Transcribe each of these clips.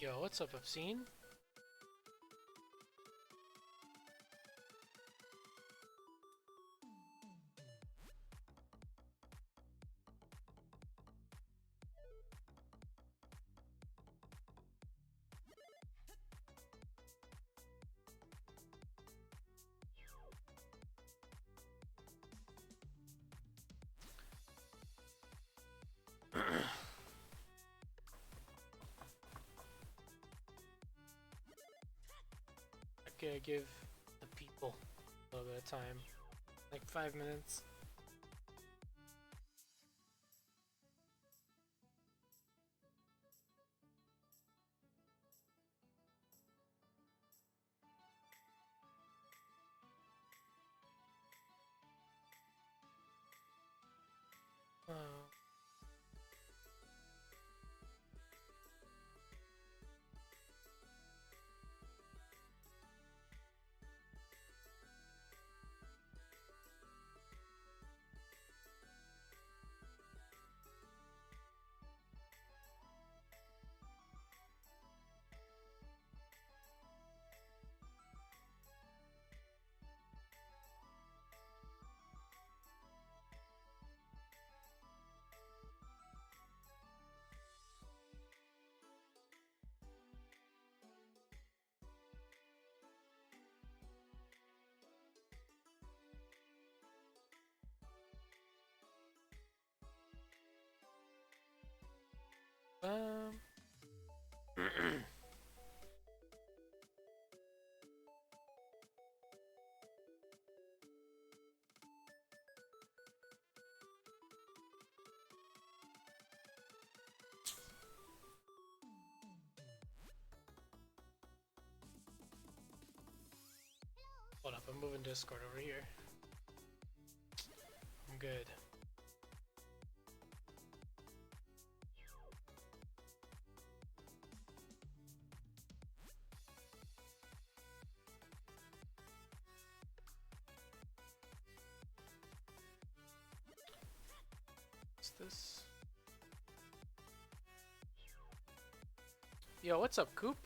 Yo, what's up, Obscene? Okay, give the people a little bit of time. Like 5 minutes. Uh, um. Hold up, I'm moving Discord over here. I'm good. What's this? Yo, what's up, Coop?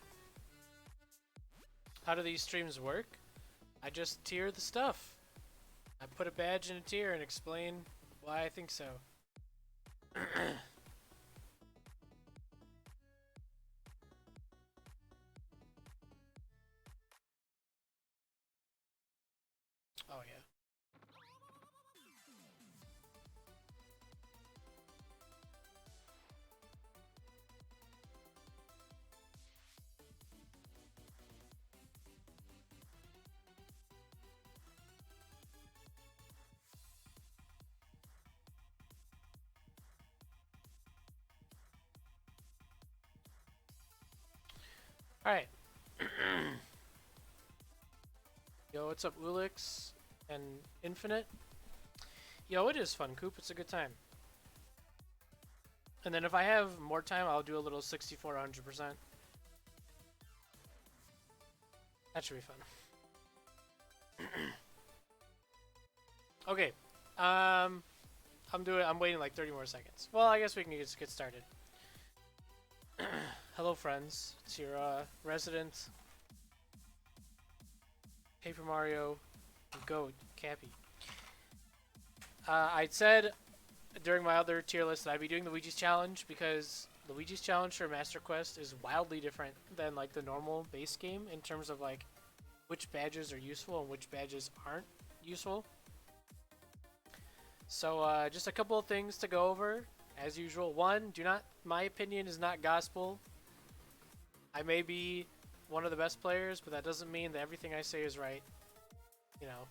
How do these streams work? I just tier the stuff. I put a badge in a tier and explain why I think so. Oh yeah. Alright. Yo, what's up, Ulix and Infinite? Yo, it is fun, Coop. It's a good time. And then if I have more time, I'll do a little 6400%. That should be fun. Okay. I'm waiting like 30 more seconds. Well, I guess we can just get started. Hello, friends. It's your resident Paper Mario Goat, Kappy. I said during my other tier list that I'd be doing the Luigi's Challenge because Luigi's Challenge for Master Quest is wildly different than like the normal base game in terms of like which badges are useful and which badges aren't useful. So just a couple of things to go over as usual. One, my opinion is not gospel. I may be one of the best players, but that doesn't mean that everything I say is right. You know.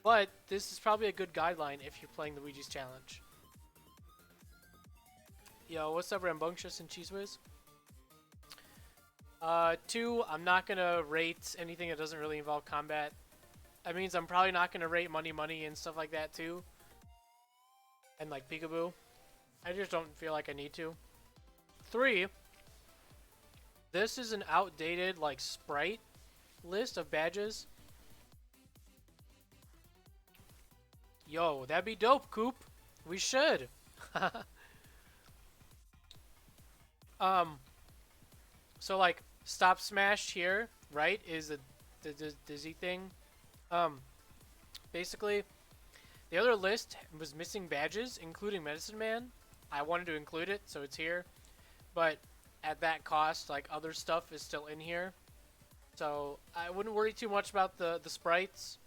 But this is probably a good guideline if you're playing the Luigi's Challenge. Yo, what's up, Rambunctious and Cheese Whiz? 2, I'm not gonna rate anything that doesn't really involve combat. That means I'm probably not gonna rate money and stuff like that too. And like peekaboo. I just don't feel like I need to. 3, this is an outdated like sprite list of badges. Yo, that'd be dope, Coop. We should. So like stop smash here, right, is the dizzy thing. Um, Basically, the other list was missing badges, including Medicine Man. I wanted to include it, so it's here. But at that cost, like other stuff is still in here. So I wouldn't worry too much about the sprites.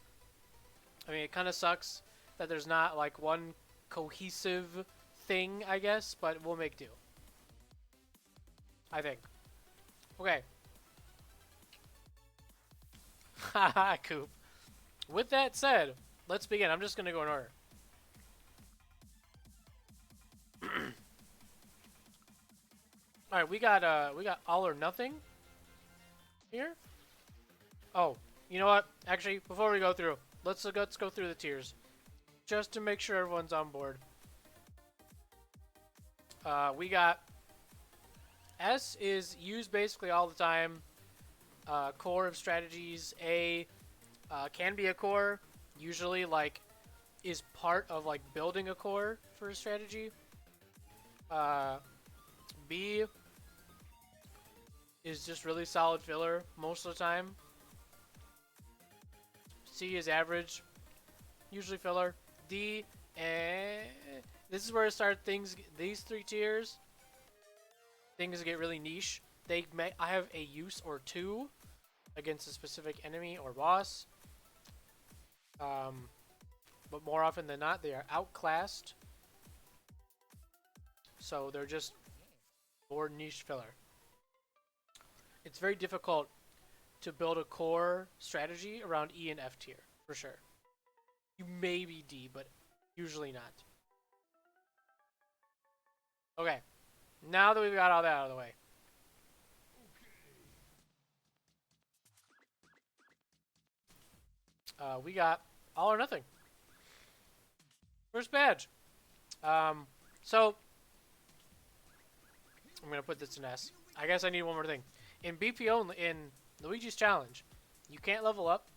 I mean, it kind of sucks that there's not like one cohesive thing, I guess, but we'll make do. I think. Okay. Haha, Coop. With that said, let's begin. I'm just gonna go in order. All right, we got all or nothing here. Oh, you know what? Actually, before we go through, let's go through the tiers, just to make sure everyone's on board. We got S is used basically all the time. Core of strategies. A can be a core, usually like is part of like building a core for a strategy. B is just really solid filler most of the time. C is average, usually filler. D, this is where I start things. These three tiers, things get really niche. I have a use or two against a specific enemy or boss. But more often than not, they are outclassed. So they're just more niche filler. It's very difficult to build a core strategy around E and F tier, for sure. You may be D, but usually not. Okay, now that we've got all that out of the way. We got all or nothing. First badge. So I'm gonna put this in S. I guess I need one more thing. In BP only, in Luigi's Challenge, you can't level up,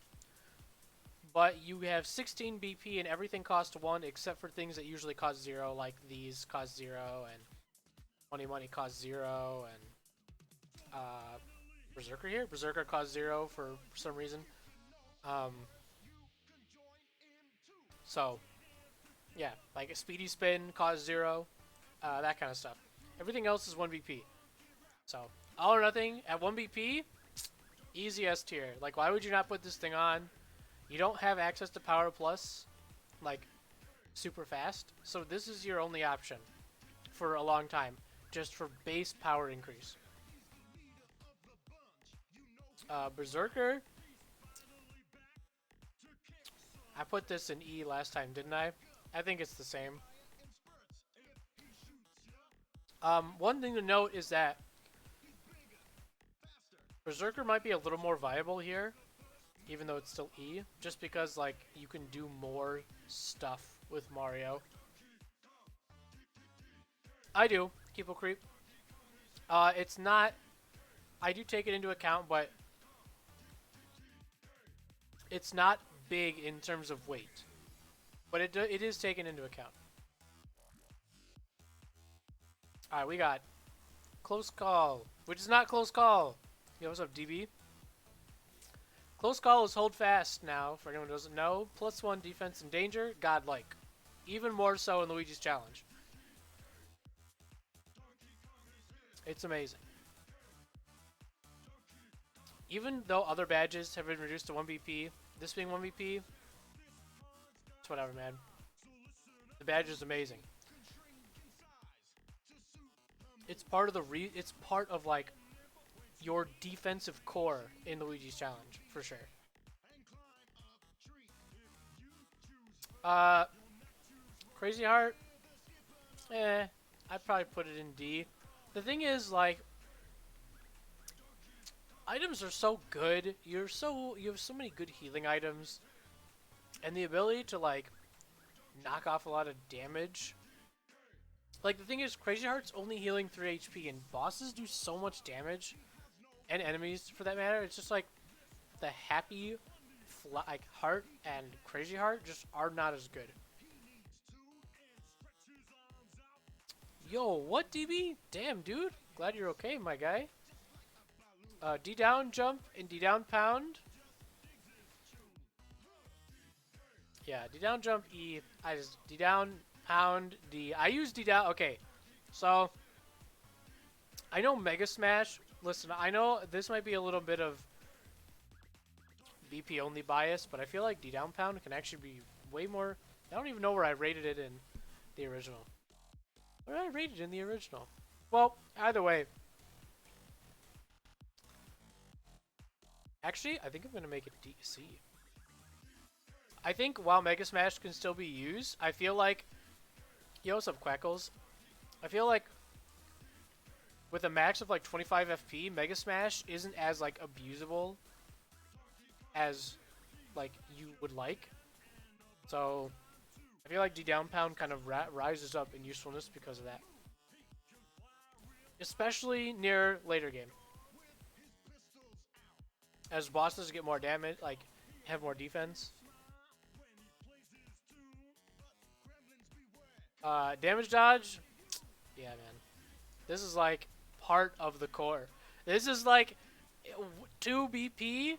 but you have 16 BP and everything costs 1 except for things that usually cost 0, like these cost 0 and money costs 0 and Berserker here. Berserker costs 0 for some reason. So yeah, like a speedy spin costs 0, that kind of stuff. Everything else is 1 BP. So all or nothing at 1 BP, easy S tier. Like, why would you not put this thing on? You don't have access to Power Plus, like, super fast. So this is your only option for a long time, just for base power increase. Berserker. I put this in E last time, didn't I? I think it's the same. One thing to note is that Berserker might be a little more viable here, even though it's still E, just because like you can do more stuff with Mario. I do. Keep a creep. It's not. I do take it into account, but it's not big in terms of weight. But it is taken into account. Alright, we got Close Call, which is not Close Call. Yo, what's up, DB? Close Call is hold fast now, for anyone who doesn't know. +1 defense and danger, godlike. Even more so in Luigi's Challenge. It's amazing. Even though other badges have been reduced to 1 BP, this being 1 BP, it's whatever, man. The badge is amazing. It's part of it's part of like your defensive core in Luigi's Challenge, for sure. Crazy Heart, I'd probably put it in D. The thing is, like, items are so good. You have so many good healing items, and the ability to like knock off a lot of damage. Like, the thing is, Crazy Heart's only healing 3 HP, and bosses do so much damage, and enemies for that matter. It's just like the Happy, like Heart and Crazy Heart just are not as good. Yo, what, DB? Damn, dude. Glad you're okay, my guy. D down jump and D down pound. Yeah, D down jump E. I just D down pound D. I use D down. Okay, so I know Mega Smash. Listen, I know this might be a little bit of BP only bias, but I feel like D down pound can actually be way more. I don't even know where I rated it in the original. Where did I rate it in the original? Well, either way. Actually, I think I'm going to make it DC. I think while Mega Smash can still be used, I feel like... Yo, what's up, Quackles? I feel like with a max of like 25 FP, Mega Smash isn't as like abusable as like you would like. So I feel like D down pound kind of rises up in usefulness because of that. Especially near later game. As bosses get more damage, like, have more defense. Damage dodge? Yeah, man. This is, like, part of the core. This is, like, 2 BP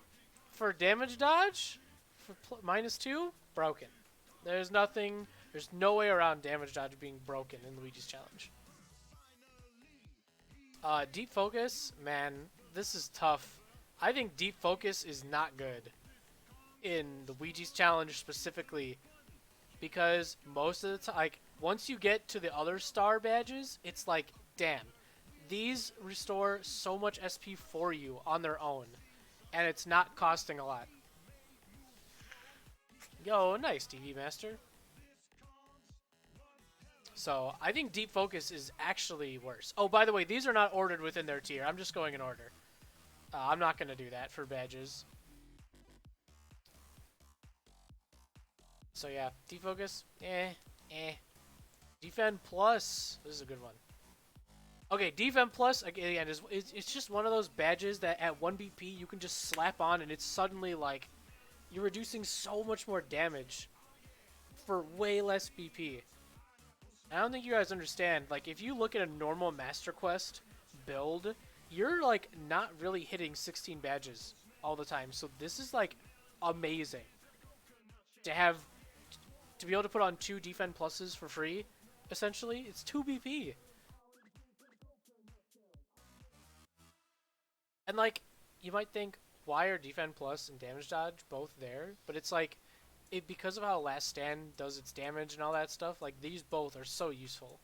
for damage dodge? For -2? Broken. There's nothing, there's no way around damage dodge being broken in Luigi's Challenge. Deep focus? Man, this is tough. I think deep focus is not good in the Luigi's Challenge specifically because most of the time, like, once you get to the other star badges, it's like, damn, these restore so much SP for you on their own, and it's not costing a lot. Yo, nice, TV Master. So, I think deep focus is actually worse. Oh, by the way, these are not ordered within their tier. I'm just going in order. I'm not going to do that for badges. So yeah, defocus, Defend plus, this is a good one. Okay, Defend plus, again, it's just one of those badges that at 1 BP you can just slap on and it's suddenly like, you're reducing so much more damage for way less BP. I don't think you guys understand, like, if you look at a normal Master Quest build, you're, like, not really hitting 16 badges all the time. So this is, like, amazing. To be able to put on 2 Defend Pluses for free, essentially, it's 2 BP. And, like, you might think, why are Defend Plus and Damage Dodge both there? But it's, like, because of how Last Stand does its damage and all that stuff, like, these both are so useful.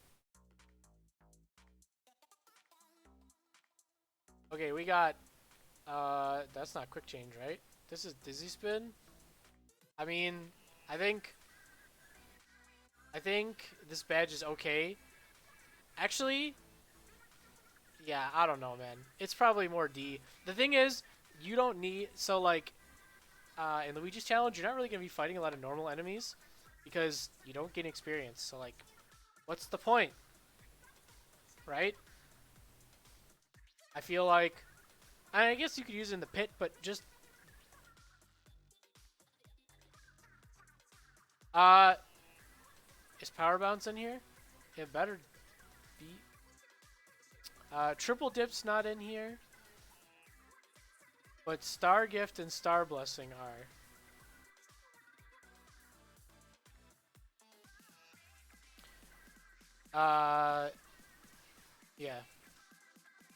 Okay, we got, that's not quick change, right? This is Dizzy Spin? I mean, I think this badge is okay. Actually, yeah, I don't know, man. It's probably more D. The thing is, you don't need, so like, in Luigi's Challenge, you're not really going to be fighting a lot of normal enemies because you don't gain experience. So like, what's the point? Right? I feel like, I guess you could use it in the pit, but just... is Power Bounce in here? It better be. Triple Dip's not in here. But Star Gift and Star Blessing are. Yeah.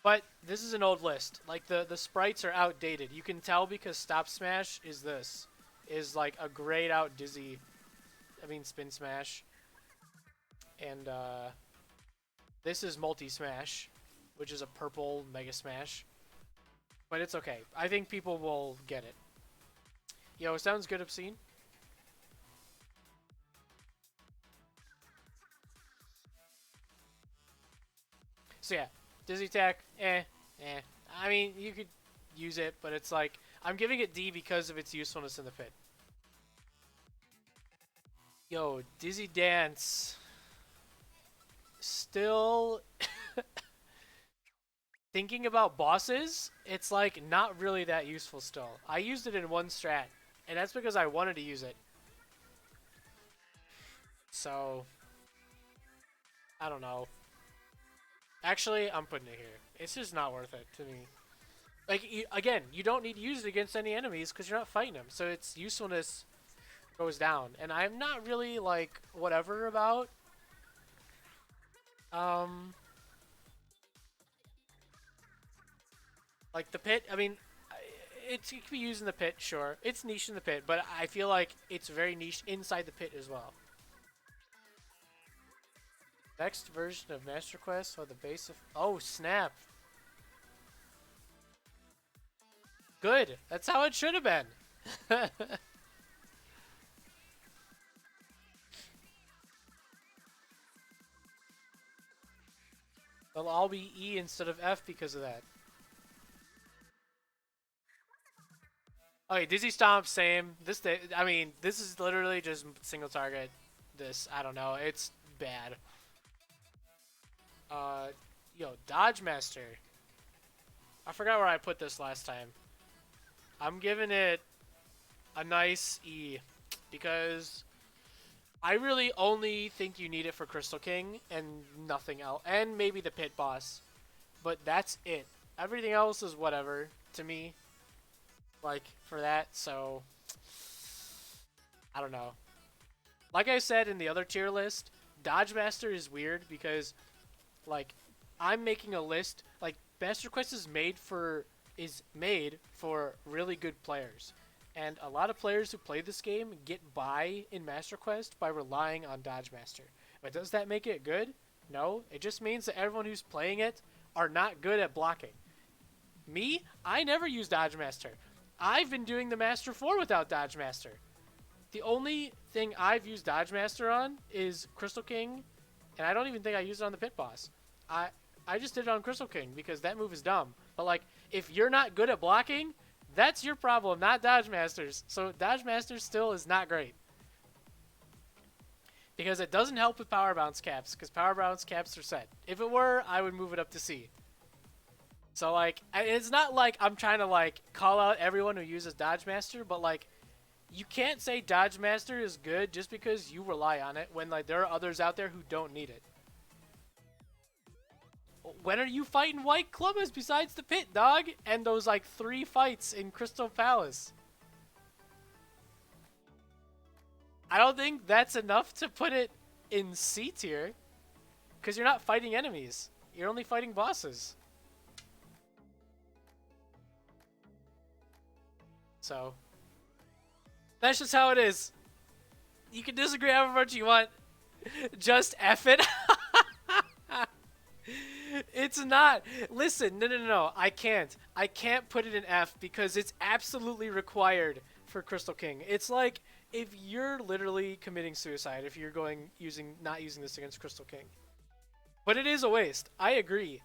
But this is an old list. Like, the sprites are outdated. You can tell because Stop Smash is this. Is like a grayed out Dizzy. I mean Spin Smash. And this is Multi Smash, which is a purple Mega Smash. But it's okay. I think people will get it. Yo, sounds good, Obscene. So yeah, Dizzy Attack, I mean, you could use it, but it's like, I'm giving it D because of its usefulness in the pit. Yo, Dizzy Dance. Still... Thinking about bosses, it's like not really that useful still. I used it in one strat, and that's because I wanted to use it. So, I don't know. Actually, I'm putting it here. It's just not worth it to me. Like, again, you don't need to use it against any enemies because you're not fighting them. So its usefulness goes down. And I'm not really, like, whatever about. Um, like, the pit, I mean, it can be used in the pit, sure. It's niche in the pit, but I feel like it's very niche inside the pit as well. Next version of Master Quest or the base of... Oh, snap. Good. That's how it should have been. They'll all be E instead of F because of that. Okay, Dizzy Stomp, same. I mean, this is literally just single target. I don't know. It's bad. Yo, Dodge Master. I forgot where I put this last time. I'm giving it a nice E because I really only think you need it for Crystal King and nothing else. And maybe the pit boss. But that's it. Everything else is whatever to me. Like, for that, so... I don't know. Like I said in the other tier list, Dodge Master is weird because, like, I'm making a list. Like, Master Quest is made for really good players. And a lot of players who play this game get by in Master Quest by relying on Dodge Master. But does that make it good? No. It just means that everyone who's playing it are not good at blocking. Me? I never use Dodge Master. I've been doing the Master 4 without Dodge Master. The only thing I've used Dodge Master on is Crystal King, and I don't even think I used it on the pit boss. I just did it on Crystal King because that move is dumb. But, like, if you're not good at blocking, that's your problem, not Dodge Masters. So Dodge Masters still is not great. Because it doesn't help with power bounce caps, because power bounce caps are set. If it were, I would move it up to C. So, like, it's not like I'm trying to, like, call out everyone who uses Dodge Master, but, like, you can't say Dodge Master is good just because you rely on it when, like, there are others out there who don't need it. When are you fighting White Clubbers besides the pit, dog? And those, like, 3 fights in Crystal Palace. I don't think that's enough to put it in C tier. Because you're not fighting enemies. You're only fighting bosses. So, that's just how it is. You can disagree however much you want. Just F it. It's not. Listen, no. I can't. I can't put it in F because it's absolutely required for Crystal King. It's like if you're literally committing suicide if you're not using this against Crystal King. But it is a waste. I agree.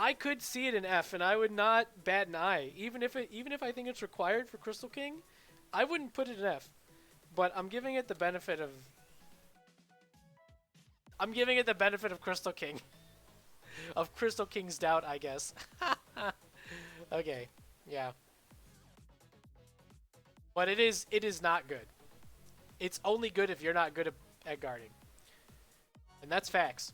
I could see it in F, and I would not bat an eye. Even if I think it's required for Crystal King, I wouldn't put it in F. But I'm giving it the benefit of Crystal King. Of Crystal King's doubt, I guess. Okay, yeah. But it is not good. It's only good if you're not good at guarding. And that's facts.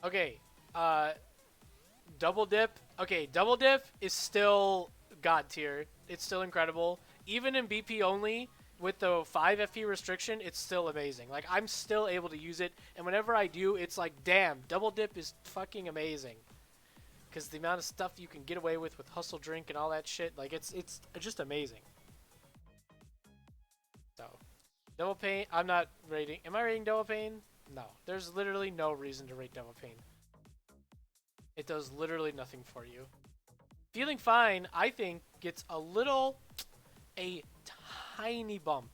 Okay, Double Dip. Okay, Double Dip is still God tier. It's still incredible. Even in BP only, with the 5 FP restriction, it's still amazing. Like, I'm still able to use it, and whenever I do, it's like, damn, Double Dip is fucking amazing. Because the amount of stuff you can get away with Hustle Drink and all that shit, like, it's just amazing. So, Double Pain, I'm not rating. Am I rating Double Pain? No. There's literally no reason to rate Double Pain. It does literally nothing for you. Feeling Fine, I think, gets a tiny bump.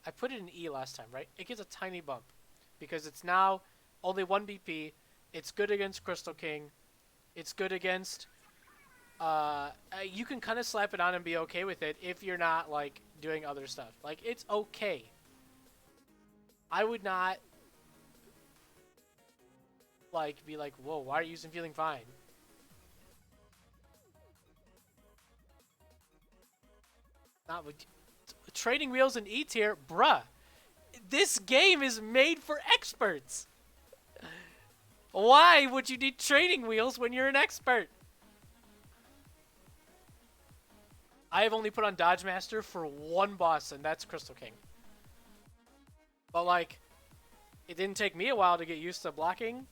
I put it in E last time, right? It gets a tiny bump. Because it's now only 1 BP. It's good against Crystal King. It's good against... you can kind of slap it on and be okay with it if you're not, like, doing other stuff. Like, it's okay. I would not... like, be like, whoa, why are you using Feeling Fine? Not with Trading Wheels and E tier, bruh. This game is made for experts. Why would you need training wheels when you're an expert? I have only put on Dodge Master for one boss, and that's Crystal King. But, like, it didn't take me a while to get used to blocking.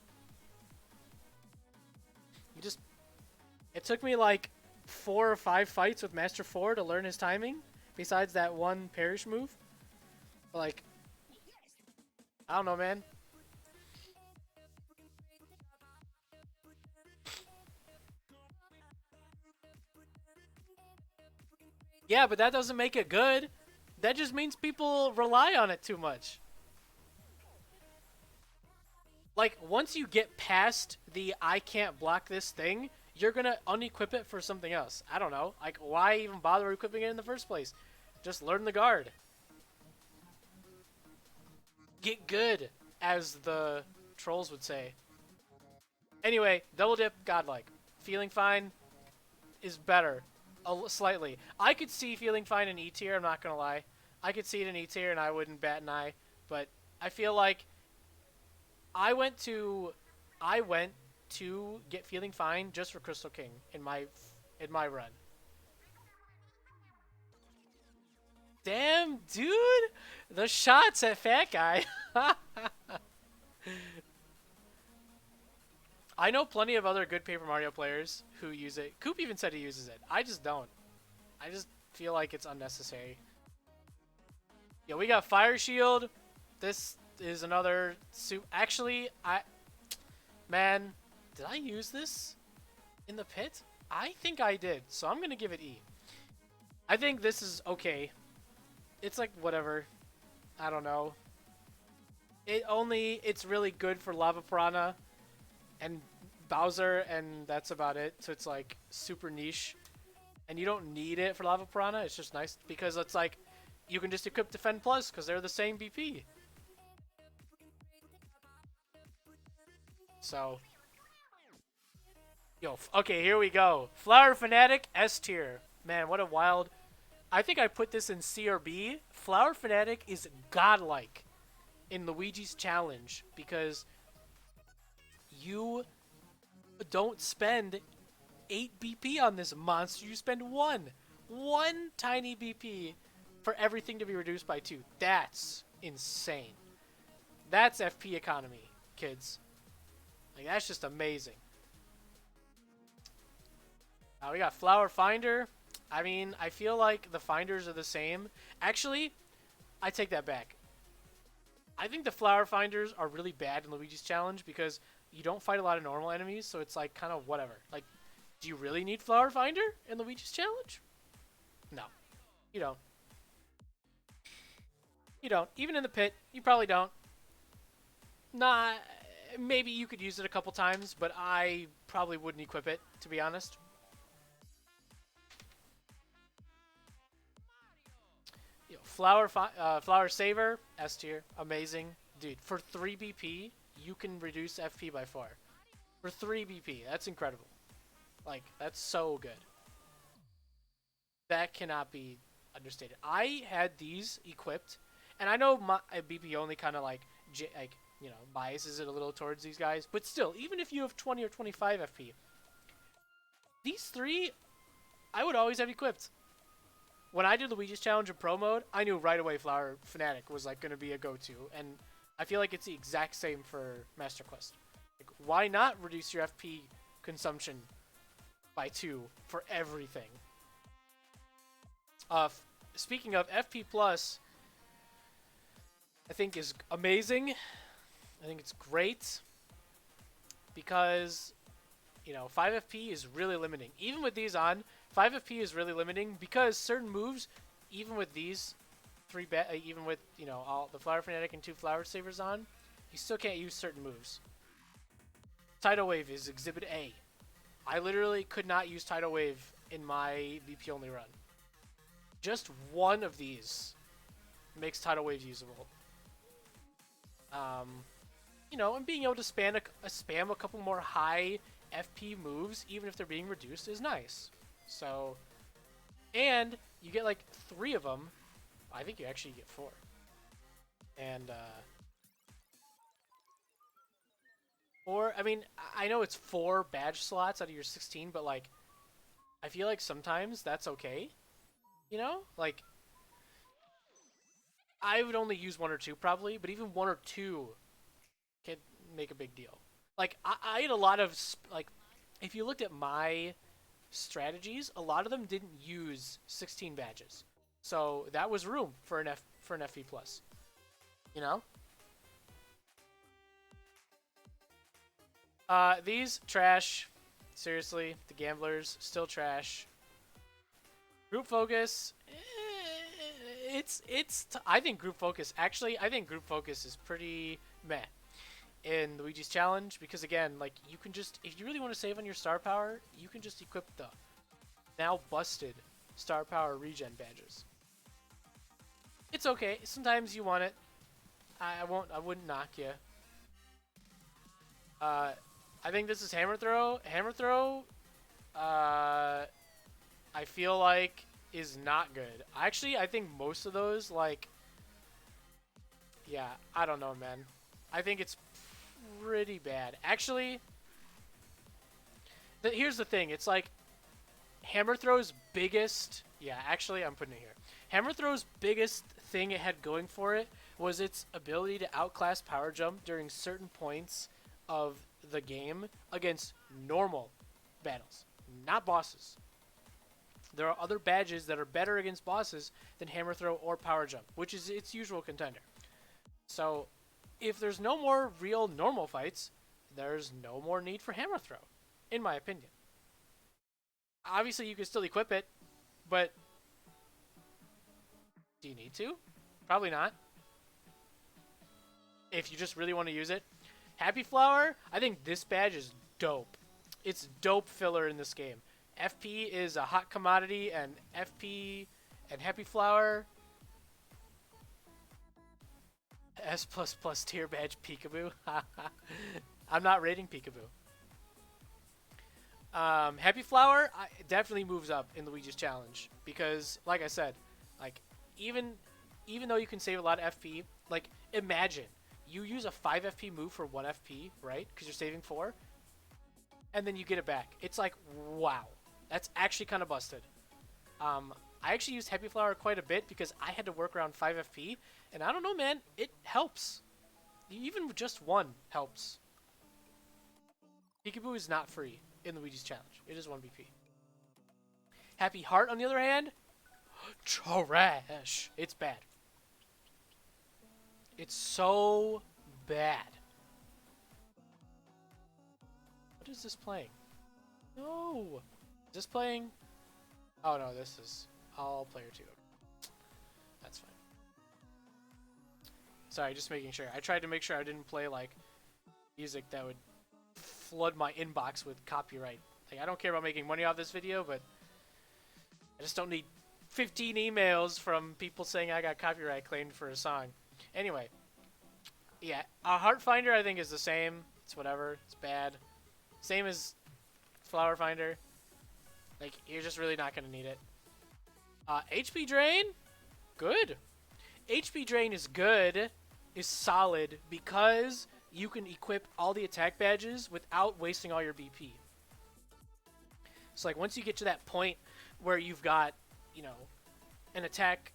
It took me, like, 4 or 5 fights with Master 4 to learn his timing, besides that one Perish move. But, like, I don't know, man. Yeah, but that doesn't make it good. That just means people rely on it too much. Like, once you get past the I can't block this thing, you're gonna unequip it for something else. I don't know. Like, why even bother equipping it in the first place? Just learn the guard. Get good, as the trolls would say. Anyway, double dip, godlike. Feeling fine is better. Slightly. I could see feeling fine in E tier, I'm not gonna lie. I could see it in E tier and I wouldn't bat an eye. But I feel like I went to get feeling fine just for Crystal King in my run. Damn, dude! The shots at Fat Guy. I know plenty of other good Paper Mario players who use it. Coop even said he uses it. I just don't. I just feel like it's unnecessary. Yeah, we got Fire Shield. This is another suit. Actually, man, did I use this in the pit? I think I did, so I'm gonna give it E. I think this is okay. It's like whatever. I don't know. It's really good for Lava Piranha and Bowser, and that's about it. So it's like super niche, and you don't need it for Lava Piranha. It's just nice because it's like you can just equip Defend Plus because they're the same BP. So, yo, okay, here we go. Flower Fanatic S tier. Man, what a wild. I think I put this in C or B. Flower Fanatic is godlike in Luigi's Challenge because you don't spend 8 BP on this monster. You spend 1 tiny BP for everything to be reduced by 2. That's insane. That's FP economy, kids. Like, that's just amazing. We got Flower Finder. I mean, I feel like the finders are the same. Actually, I take that back. I think the Flower Finders are really bad in Luigi's Challenge because you don't fight a lot of normal enemies, so it's like kind of whatever. Like, do you really need Flower Finder in Luigi's Challenge? No, you don't. You don't. Even in the pit, you probably don't. Nah, maybe you could use it a couple times, but I probably wouldn't equip it, to be honest. Flower Saver, S tier, amazing. Dude, for 3 BP, you can reduce FP by 4. For 3 BP, that's incredible. Like, that's so good. That cannot be understated. I had these equipped, and I know my BP only kind of like, you know, biases it a little towards these guys, but still, even if you have 20 or 25 FP, these 3, I would always have equipped. When I did Luigi's Challenge in Pro Mode, I knew right away Flower Fanatic was like going to be a go-to, and I feel like it's the exact same for Master Quest. Like, why not reduce your FP consumption by 2 for everything? Speaking of FP Plus, I think is amazing. I think it's great because, you know, 5 FP is really limiting. Even with these on, 5 FP is really limiting because certain moves, even with these 3, even with, you know, all the Flower Fanatic and 2 Flower Savers on, you still can't use certain moves. Tidal Wave is Exhibit A. I literally could not use Tidal Wave in my BP only run. Just one of these makes Tidal Wave usable. You know, and being able to spam a couple more high FP moves, even if they're being reduced, is nice. So, and you get like 3 of them. I think you actually get 4. And Or, I mean, I know it's 4 badge slots out of your 16, but, like, I feel like sometimes that's okay. You know? Like, I would only use 1 or 2 probably, but even 1 or 2 can make a big deal. Like, I had a lot of, like, if you looked at my strategies, a lot of them didn't use 16 badges. So that was room for an FP plus. You know? These trash. Seriously, the gamblers still trash. Group focus. I think group focus. Actually, I think group focus is pretty meh in Luigi's challenge because again, like you can just if you really want to save on your star power, you can just equip the now busted star power regen badges. It's okay. Sometimes you want it. I won't. I wouldn't knock you. I think this is hammer throw. Hammer throw. I feel like is not good. Actually, I think most of those like. Yeah, I don't know, man. I think it's pretty bad. Actually, here's the thing. It's like hammer throw's biggest. Yeah, actually, I'm putting it here. Hammer throw's biggest thing it had going for it was its ability to outclass power jump during certain points of the game against normal battles, not bosses. There are other badges that are better against bosses than hammer throw or power jump, which is its usual contender. So, if there's no more real normal fights, there's no more need for hammer throw, in my opinion. Obviously, you can still equip it, but do you need to? Probably not. If you just really want to use it. Happy Flower, I think this badge is dope. It's dope filler in this game. FP is a hot commodity, and FP and Happy Flower S++ tier badge Peekaboo. I'm not rating Peekaboo. Happy Flower definitely moves up in Luigi's challenge because, like I said, like even though you can save a lot of FP, like imagine you use a 5 FP move for 1 FP, right? Because you're saving 4, and then you get it back. It's like wow, that's actually kind of busted. I actually used Happy Flower quite a bit because I had to work around 5 FP, and I don't know, man, it helps. Even just 1 helps. Peekaboo is not free in Luigi's challenge. It is 1 BP. Happy Heart, on the other hand, trash. It's bad. It's so bad. What is this playing? No. Is this playing? Oh no, this is all player 2. That's fine. Sorry, just making sure. I tried to make sure I didn't play like music that would flood my inbox with copyright. Like, I don't care about making money off this video, but I just don't need 15 emails from people saying I got copyright claimed for a song. Anyway, yeah, a Heart Finder I think is the same. It's whatever. It's bad. Same as Flower Finder. Like, you're just really not going to need it. HP Drain? Good. HP Drain is good, is solid, because you can equip all the attack badges without wasting all your BP. So, like, once you get to that point where you've got, you know, an attack,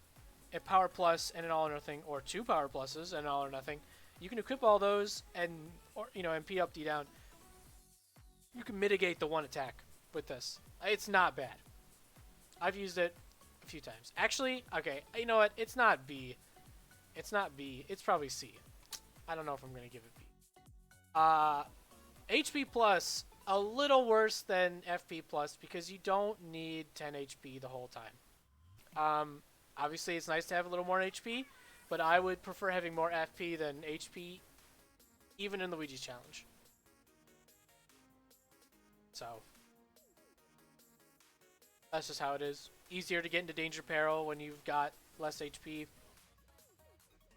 a power plus, and an all or nothing, or 2 power pluses and an all or nothing, you can equip all those and, or, you know, MP up, D down. You can mitigate the 1 attack with this. It's not bad. I've used it a few times. Actually, okay, you know what? It's not B. It's not B. It's probably C. I don't know if I'm going to give it B. HP plus, a little worse than FP plus because you don't need 10 HP the whole time. Obviously, it's nice to have a little more HP, but I would prefer having more FP than HP, even in Luigi's challenge. So, that's just how it is. Easier to get into danger peril when you've got less HP.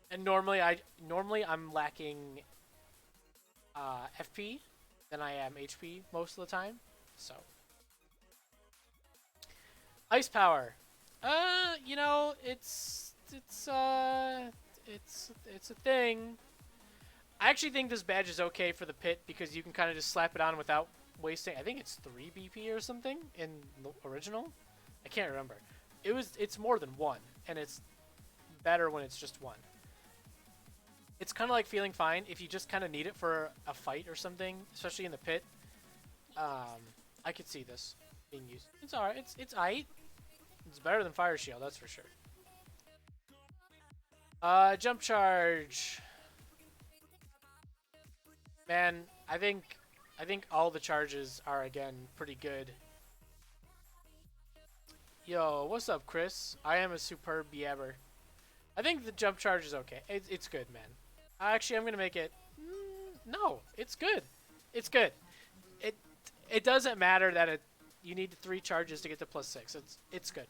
And normally I'm lacking FP than I am HP most of the time. So, Ice Power. You know, it's a thing. I actually think this badge is okay for the pit because you can kind of just slap it on without wasting. I think it's 3 BP or something in the original. I can't remember. It's more than 1, and it's better when it's just 1. It's kind of like feeling fine if you just kind of need it for a fight or something, especially in the pit. I could see this being used. It's alright. It's aight. It's better than Fire Shield, that's for sure. Jump charge. Man, I think all the charges are again pretty good. Yo, what's up, Chris? I am a superb yabber. I think the jump charge is okay. It's good, man. Actually, I'm gonna make it. No, it's good. It's good. It doesn't matter that you need 3 charges to get to +6. It's good.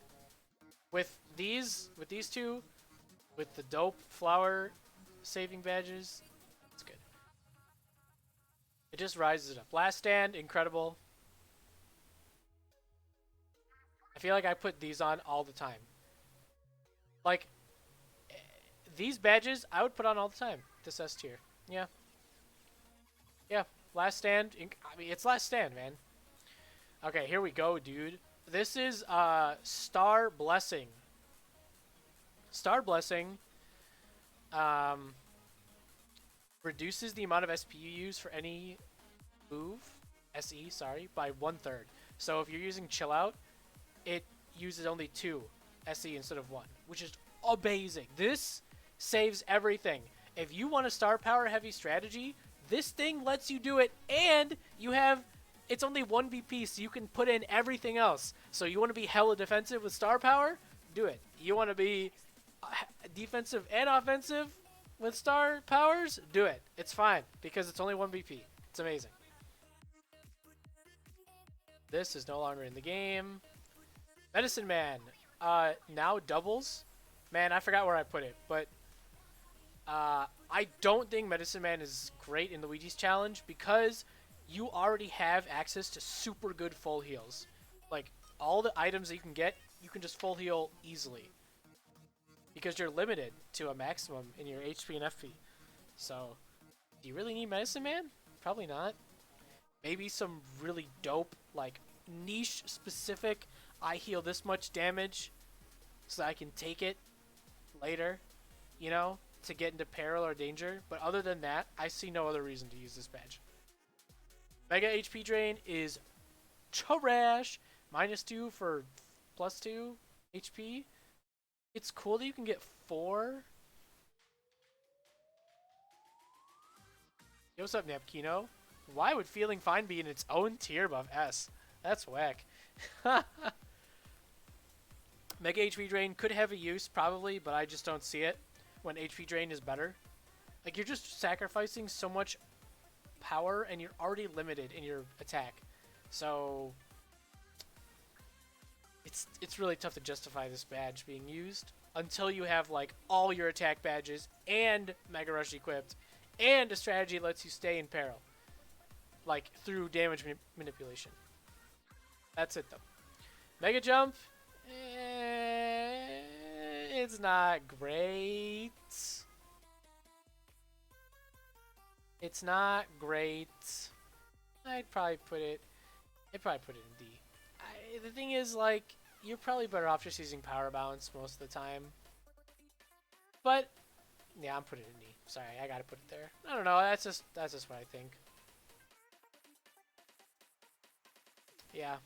With these two, with the dope flower saving badges, it's good. It just rises it up. Last stand, incredible. I feel like I put these on all the time. Like, these badges, I would put on all the time. This S tier. Yeah. Yeah. Last stand. I mean, it's last stand, man. Okay, here we go, dude. This is Star Blessing. Star Blessing reduces the amount of SP you use for any move, SE, sorry, by 1/3. So if you're using Chill Out, it uses only 2 SE instead of 1, which is amazing. This saves everything. If you want a star power heavy strategy, this thing lets you do it, and you have, it's only 1 BP, so you can put in everything else. So you want to be hella defensive with star power? Do it. You want to be defensive and offensive with star powers? Do it. It's fine, because it's only 1 BP. It's amazing. This is no longer in the game. Medicine Man. Now doubles. Man, I forgot where I put it, but I don't think Medicine Man is great in Luigi's challenge because you already have access to super good full heals. Like, all the items that you can get, you can just full heal easily. Because you're limited to a maximum in your HP and FP. So, do you really need Medicine Man? Probably not. Maybe some really dope, like, niche specific, I heal this much damage so that I can take it later, you know, to get into peril or danger. But other than that, I see no other reason to use this badge. Mega HP drain is trash. -2 for +2 HP. It's cool that you can get 4. Yo, what's up, Napkino? Why would Feeling Fine be in its own tier above S? That's whack. Mega HP Drain could have a use, probably, but I just don't see it when HP Drain is better. Like, you're just sacrificing so much power, and you're already limited in your attack. So, it's really tough to justify this badge being used until you have, like, all your attack badges and Mega Rush equipped, and a strategy that lets you stay in peril. Like, through damage manipulation. That's it, though. Mega Jump. It's not great. It's not great. I'd probably put it in D. The thing is, like, you're probably better off just using Power Bounce most of the time. But yeah, I'm putting it in D. Sorry, I gotta put it there. I don't know. That's just what I think. Yeah.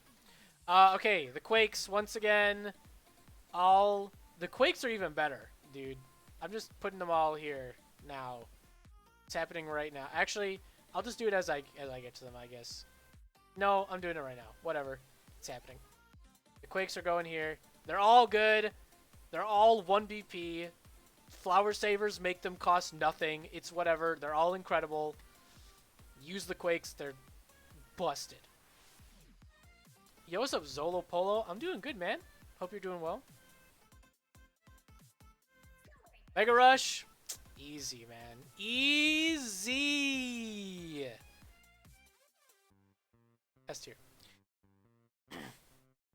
Okay, the Quakes once again. The Quakes are even better, dude. I'm just putting them all here now. It's happening right now. Actually, I'll just do it as I get to them, I guess. No, I'm doing it right now. Whatever. It's happening. The Quakes are going here. They're all good. They're all 1 BP. Flower Savers make them cost nothing. It's whatever. They're all incredible. Use the Quakes. They're busted. Yo, what's up, Zolo Polo? I'm doing good, man. Hope you're doing well. Mega Rush. Easy, man. Easy. S tier.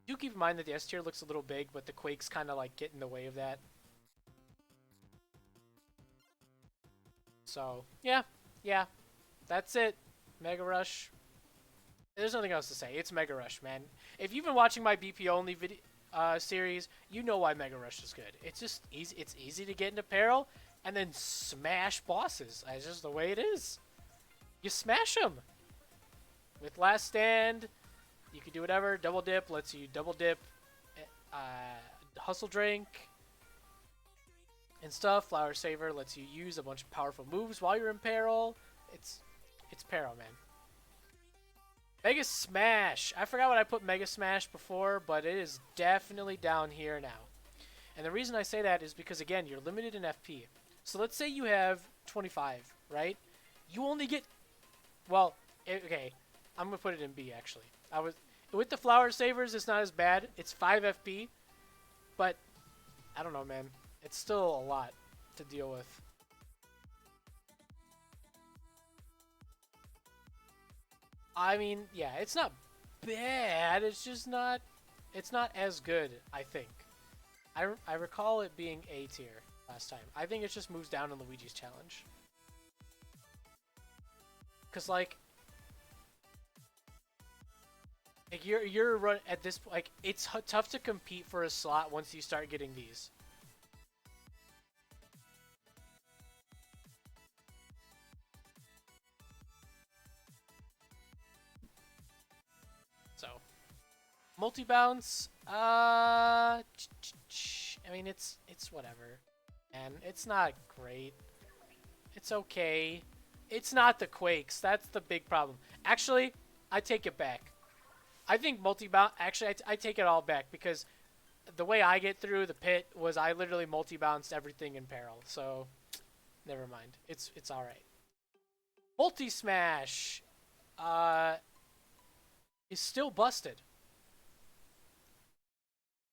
Do keep in mind that the S tier looks a little big, but the Quakes kind of like get in the way of that. So, yeah. yeah, that's it. Mega Rush. There's nothing else to say. It's Mega Rush, man. If you've been watching my BP only video series, you know why Mega Rush is good. It's just easy. It's easy to get into peril and then smash bosses. That's just the way it is. You smash them. With Last Stand, you can do whatever. Double Dip lets you double dip, Hustle Drink, and stuff. Flower Saver lets you use a bunch of powerful moves while you're in peril. It's peril, man. Mega Smash. I forgot what I put Mega Smash before, but it is definitely down here now. And the reason I say that is because, again, you're limited in FP. So let's say you have 25, right? You only get... Well, okay. I'm going to put it in B, actually. With the Flower Savers, it's not as bad. It's 5 FP. But, I don't know, man. It's still a lot to deal with. I mean, yeah, it's not bad. It's just not... It's not as good, I think. I recall it being A tier last time. I think it just moves down in Luigi's Challenge. Because, like you're run at this, like, it's tough to compete for a slot once you start getting these. So, multi-bounce, I mean, it's whatever. And it's not great. It's okay. It's not the Quakes. That's the big problem. Actually, I take it back. I think multi-bounce... Actually, I take it all back because the way I get through the pit was I literally multi-bounced everything in peril. So, never mind. It's alright. Multi-smash is still busted.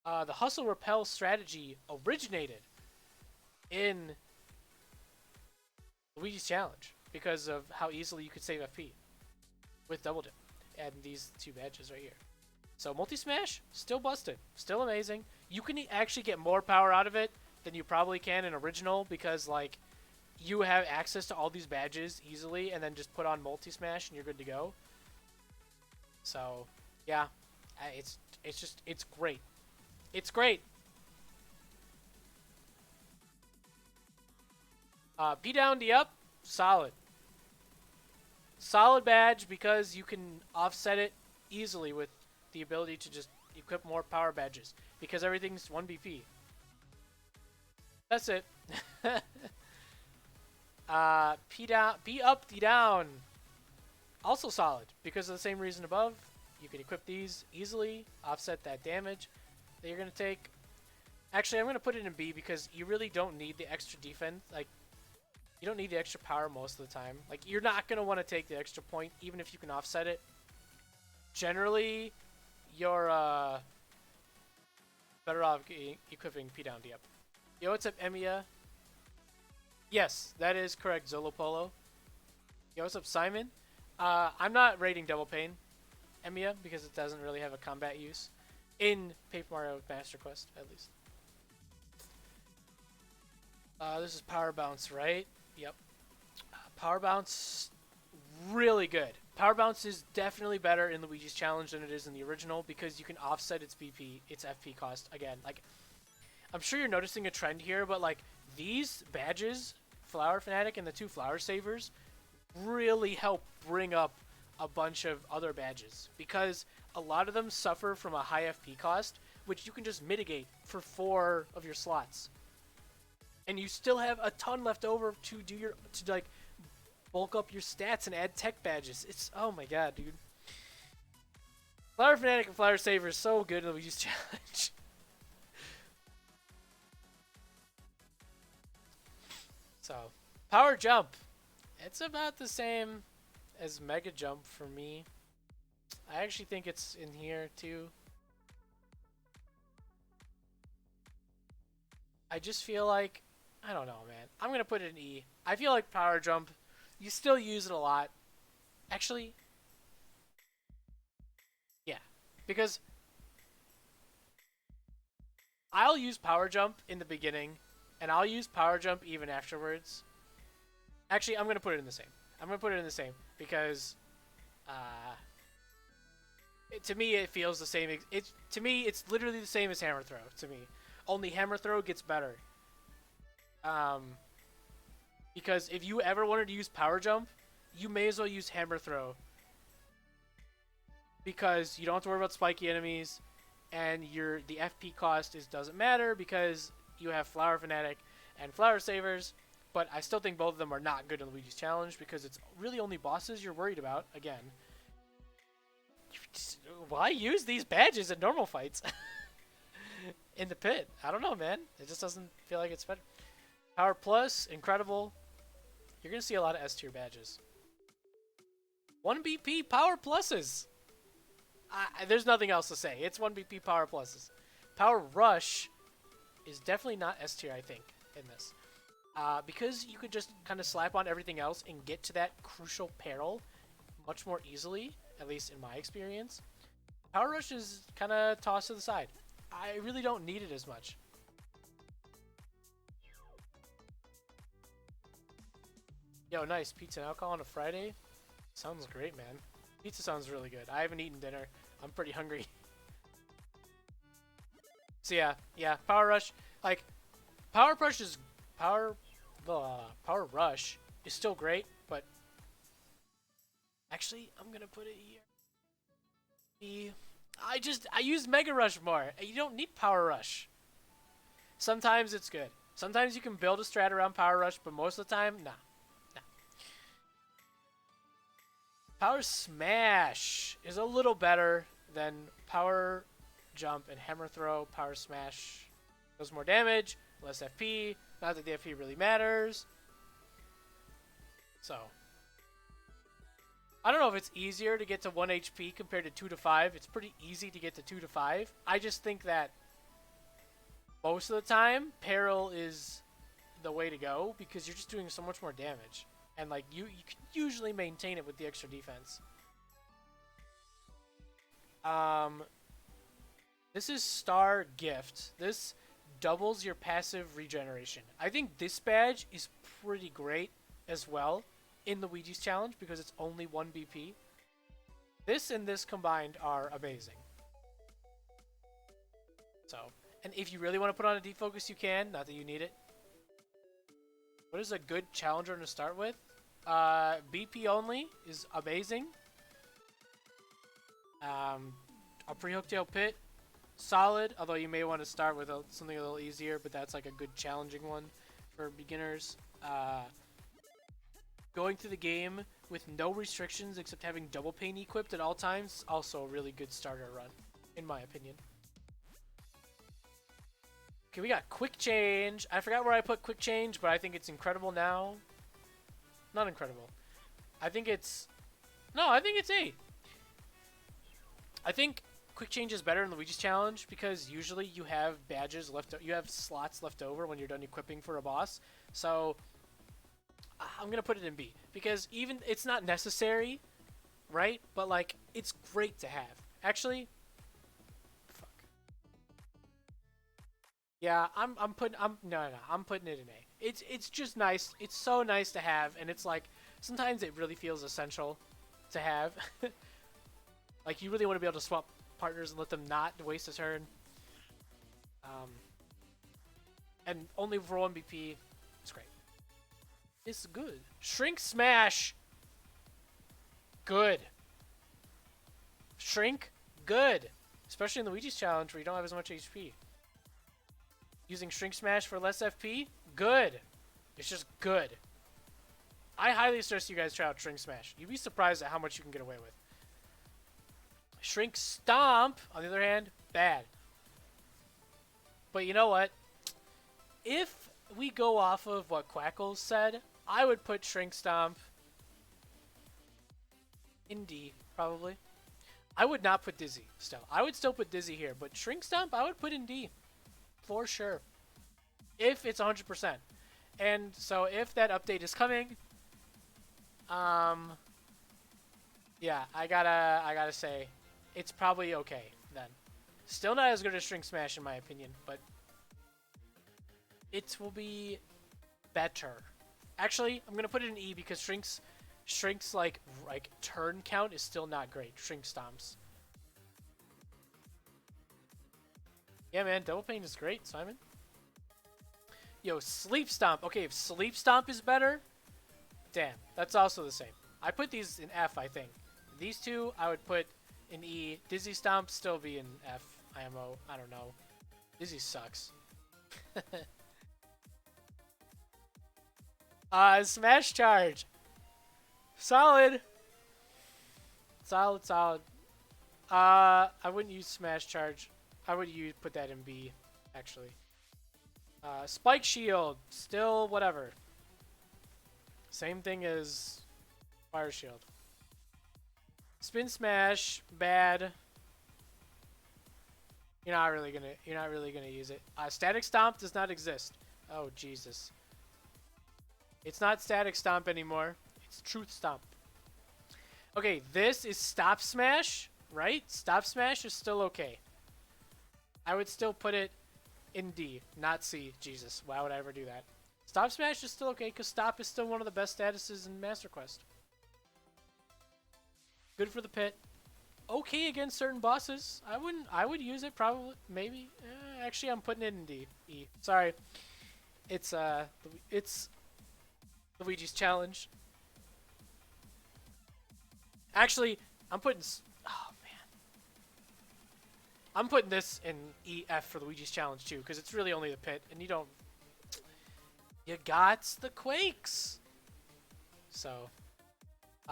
The Hustle Repel strategy originated in Luigi's Challenge because of how easily you could save FP with Double Dip and these two badges right here. So multi-smash, still busted, still amazing. You can actually get more power out of it than you probably can in original because, like, you have access to all these badges easily and then just put on multi-smash and you're good to go. So, yeah, it's great. It's great. B down, D up, solid. Solid badge because you can offset it easily with the ability to just equip more power badges because everything's 1 BP. That's it. P down, B up, D down. Also solid because of the same reason above. You can equip these easily, offset that damage that you're going to take. Actually, I'm going to put it in B because you really don't need the extra defense. Like, you don't need the extra power most of the time. Like, you're not going to want to take the extra point, even if you can offset it. Generally, you're better off equipping P down, D up. Yo, what's up, Emiya? Yes, that is correct, Zolopolo. Yo, what's up, Simon? I'm not rating Double Pain, Emiya, because it doesn't really have a combat use. In Paper Mario Master Quest, at least. This is Power Bounce, right? Yep. Power Bounce, really good. Power Bounce is definitely better in Luigi's Challenge than it is in the original because you can offset its BP, its FP cost. Again, like, I'm sure you're noticing a trend here, but, like, these badges, Flower Fanatic and the 2 Flower Savers, really help bring up a bunch of other badges because a lot of them suffer from a high FP cost, which you can just mitigate for 4 of your slots. And you still have a ton left over to do like bulk up your stats and add tech badges. It's, oh my god, dude. Flower Fanatic and Flower Saver is so good in Luigi's Challenge. So, Power Jump. It's about the same as Mega Jump for me. I actually think it's in here too. I just feel like, I don't know, man. I'm going to put it in E. I feel like Power Jump, you still use it a lot. Actually, yeah. Because I'll use Power Jump in the beginning, and I'll use Power Jump even afterwards. Actually, I'm going to put it in the same. I'm gonna put it in the same because to me it feels the same. To me it's literally the same as hammer throw. To me, only hammer throw gets better. Because if you ever wanted to use power jump, you may as well use hammer throw. Because you don't have to worry about spiky enemies, and the FP cost doesn't matter because you have Flower Fanatic and Flower Savers. But I still think both of them are not good in Luigi's Challenge because it's really only bosses you're worried about. Again, why use these badges in normal fights? In the pit, I don't know, man. It just doesn't feel like it's better. Power Plus, incredible. You're gonna see a lot of S tier badges. 1 BP Power Pluses. There's nothing else to say. It's 1 BP Power Pluses. Power Rush is definitely not S tier, I think, in this. Because you could just kind of slap on everything else and get to that crucial peril much more easily, at least in my experience. Power Rush is kind of tossed to the side. I really don't need it as much. Yo, nice. Pizza and alcohol on a Friday? Sounds great, man. Pizza sounds really good. I haven't eaten dinner. I'm pretty hungry. So yeah, Power Rush. Like, Power Rush is still great, but actually, I'm gonna put it here. I use Mega Rush more. You don't need Power Rush. Sometimes it's good. Sometimes you can build a strat around Power Rush, but most of the time, nah. Power Smash is a little better than Power Jump and Hammer Throw. Power Smash does more damage, less FP. Not that the FP really matters. So, I don't know if it's easier to get to 1 HP compared to 2 to 5. It's pretty easy to get to 2 to 5. I just think that most of the time, Peril is the way to go because you're just doing so much more damage. And like you can usually maintain it with the extra defense. This is Star Gift. This doubles your passive regeneration. I think this badge is pretty great as well in the Luigi's Challenge because it's only 1 BP. This and this combined are amazing. So, and if you really want to put on a defocus, you can. Not that you need it. What is a good challenger to start with? BP only is amazing. A pre-hooktail pit, solid. Although you may want to start with something a little easier, but that's like a good challenging one for beginners. Going through the game with no restrictions except having double pain equipped at all times, also a really good starter run, in my opinion. Okay, we got Quick Change. I forgot where I put Quick Change, but I think it's incredible now. Not incredible. I think it's... No, I think it's A. I think Quick Change is better in Luigi's Challenge because usually you have badges you have slots left over when you're done equipping for a boss. So I'm going to put it in B because even it's not necessary, right? But like it's great to have. Actually, fuck. Yeah, I'm putting it in A. It's just nice. It's so nice to have, and it's like sometimes it really feels essential to have. Like you really want to be able to swap partners and let them not waste a turn. And only for 1 BP, it's great. It's good. Shrink Smash, good. Shrink, good. Especially in the Luigi's Challenge where you don't have as much HP. Using Shrink Smash for less FP, good. It's just good. I highly suggest you guys try out Shrink Smash. You'd be surprised at how much you can get away with. Shrink Stomp, on the other hand, bad. But you know what? If we go off of what Quackles said, I would put Shrink Stomp in D, probably. I would not put Dizzy still. I would still put Dizzy here, but Shrink Stomp I would put in D. For sure. If it's 100%. And so if that update is coming, yeah, I gotta say, it's probably okay then. Still not as good as Shrink Smash in my opinion, but it will be better. Actually, I'm gonna put it in E because Shrink's like turn count is still not great. Shrink stomps. Yeah, man, double pain is great, Simon. Yo, sleep stomp. Okay, if sleep stomp is better, damn, that's also the same. I put these in F, I think. These two I would put in E. Dizzy stomp still be in F. IMO. I don't know. Dizzy sucks. Smash charge. Solid. Solid, solid. I wouldn't use smash charge. I would put that in B, actually. Spike shield, still whatever. Same thing as fire shield. Spin smash, bad. You're not really gonna use it. Static stomp does not exist. Oh Jesus. It's not static stomp anymore. It's truth stomp. Okay, this is stop smash, right? Stop smash is still okay. I would still put it in D, not C. Jesus, why would I ever do that? Stop smash is still okay because stop is still one of the best statuses in Master Quest. Good for the pit. Okay against certain bosses. I would use it probably, maybe. Actually, I'm putting it in D. E. Sorry. It's Luigi's challenge. Actually, I'm putting I'm putting this in EF for Luigi's challenge too, because it's really only the pit, and you got the quakes. So,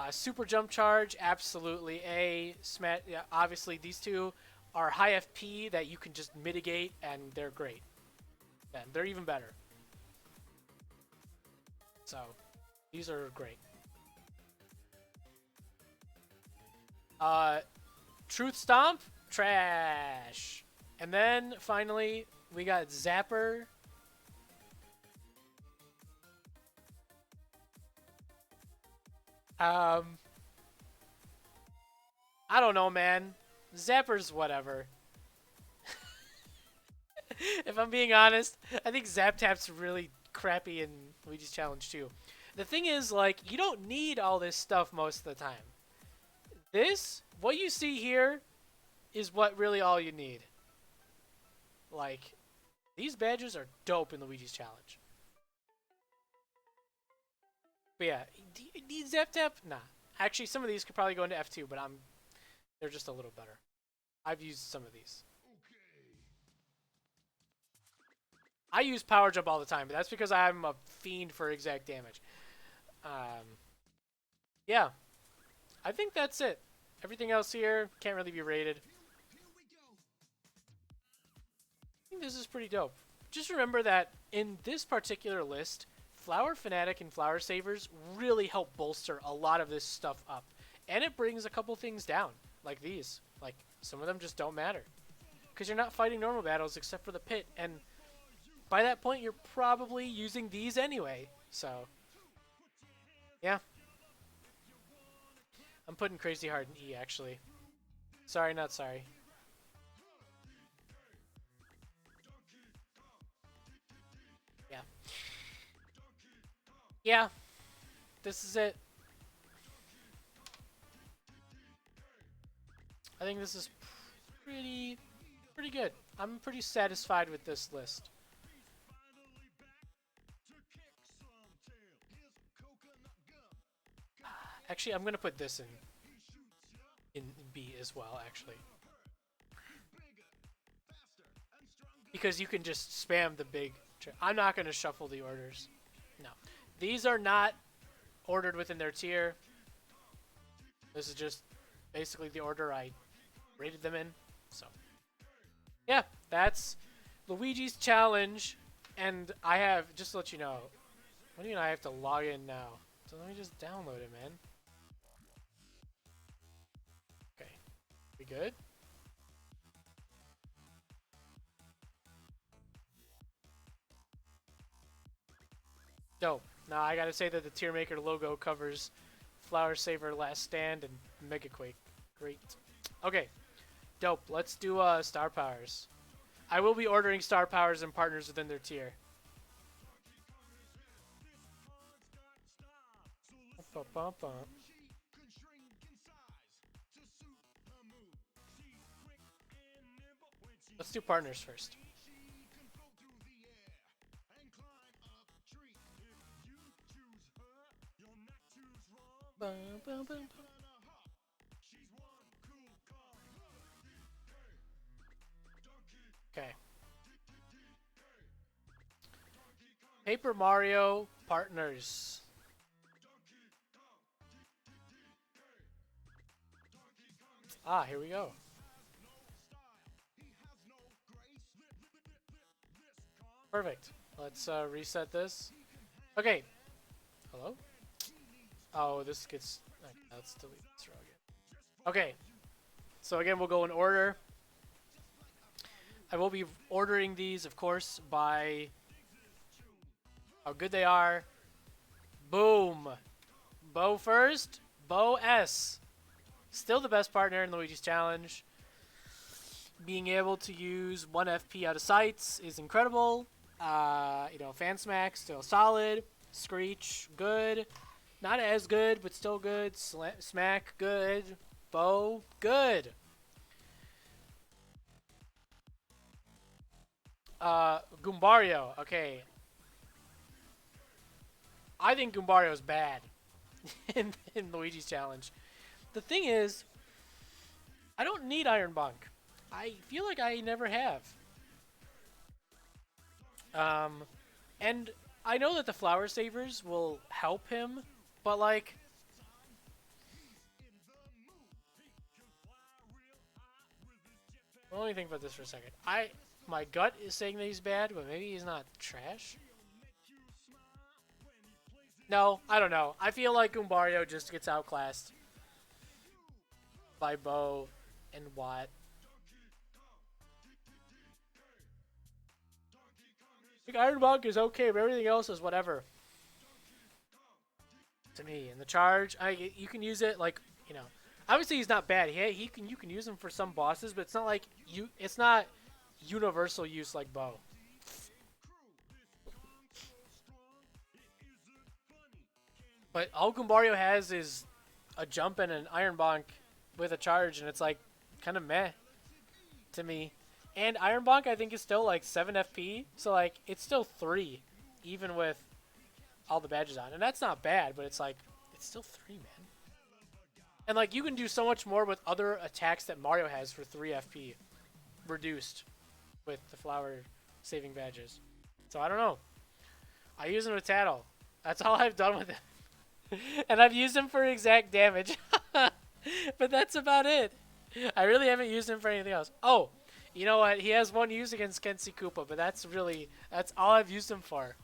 super jump charge, absolutely A. Smash, yeah, obviously these two are high FP that you can just mitigate, and they're great. And they're even better. So, these are great. Truth Stomp, trash. And then finally we got Zapper. I don't know, man. Zapper's whatever. If I'm being honest, I think Zap Tap's really crappy in Luigi's Challenge too. The thing is, like, you don't need all this stuff most of the time. What you see here, is what really all you need. Like, these badges are dope in Luigi's Challenge. But yeah, need Zap Tap? Nah. Actually, some of these could probably go into F2, but they're just a little better. I've used some of these. I use Power Jump all the time, but that's because I'm a fiend for exact damage. Yeah. I think that's it. Everything else here can't really be rated. I think this is pretty dope. Just remember that in this particular list, Flower Fanatic and Flower Savers really help bolster a lot of this stuff up. And it brings a couple things down, like these. Like, some of them just don't matter. Because you're not fighting normal battles except for the pit, and by that point you're probably using these anyway. So, yeah. I'm putting Crazy Hard in E, actually. Sorry, not sorry. Yeah. Yeah. This is it. I think this is pretty good. I'm pretty satisfied with this list. Actually, I'm gonna put this in B as well, actually. Because you can just spam the big... I'm not gonna shuffle the orders. No. These are not ordered within their tier. This is just basically the order I rated them in. So, yeah, that's Luigi's Challenge. And I have, just to let you know, what do you mean I have to log in now? So let me just download it, man. Okay, we good? Dope. Now I gotta say that the Tier Maker logo covers Flower Saver, Last Stand, and Mega Quake. Great. Okay. Dope. Let's do Star Powers. I will be ordering Star Powers and partners within their tier. Ba-bum-bum. Let's do partners first. Bum, bum, bum, bum. Okay. Paper Mario partners. Ah, here we go. Perfect. Let's reset this. Okay. Hello? Oh, this gets... Okay, let's delete this row again. Okay. So again, we'll go in order. I will be ordering these, of course, by how good they are. Boom. Bo first. Bo S. Still the best partner in Luigi's Challenge. Being able to use 1 FP out of sights is incredible. You know, Fan Smack, still solid. Screech, good. Not as good, but still good. Smack, good. Bow, good. Goombario, okay. I think Goombario's bad in Luigi's Challenge. The thing is, I don't need Iron Bonk. I feel like I never have. And I know that the Flower Savers will help him, but like... Well, let me think about this for a second. My gut is saying that he's bad, but maybe he's not trash? No, I don't know. I feel like Goombario just gets outclassed by Bo and Watt. Like, Iron Bonk is okay, but everything else is whatever. To me, and the charge, you can use it like, you know, obviously he's not bad. You can use him for some bosses, but it's not like it's not universal use like Bo. But all Goombario has is a jump and an Iron Bonk with a charge, and it's like kind of meh to me. And Iron Bonk I think is still like 7 FP, so like it's still 3 even with all the badges on. And that's not bad, but it's like it's still 3, man. And like you can do so much more with other attacks that Mario has for 3 FP reduced with the flower saving badges. So I don't know. I use him to tattle. That's all I've done with him. And I've used him for exact damage. But that's about it. I really haven't used him for anything else. Oh, you know what? He has one use against Kenshi Koopa, but that's all I've used him for.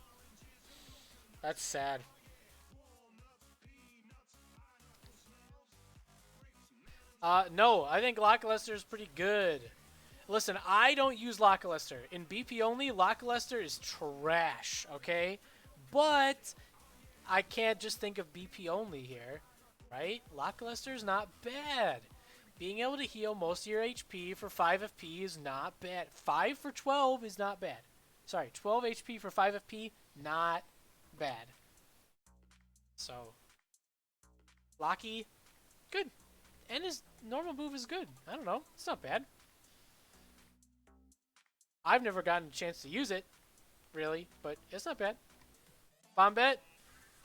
That's sad. No, I think Localester is pretty good. Listen, I don't use Localester. In BP only, Localester is trash, okay? But I can't just think of BP only here, right? Localester is not bad. Being able to heal most of your HP for 5 FP is not bad. 5 for 12 is not bad. Sorry, 12 HP for 5 FP, not bad. So, Locky, good. And his normal move is good. I don't know. It's not bad. I've never gotten a chance to use it, really, but it's not bad. Bombette.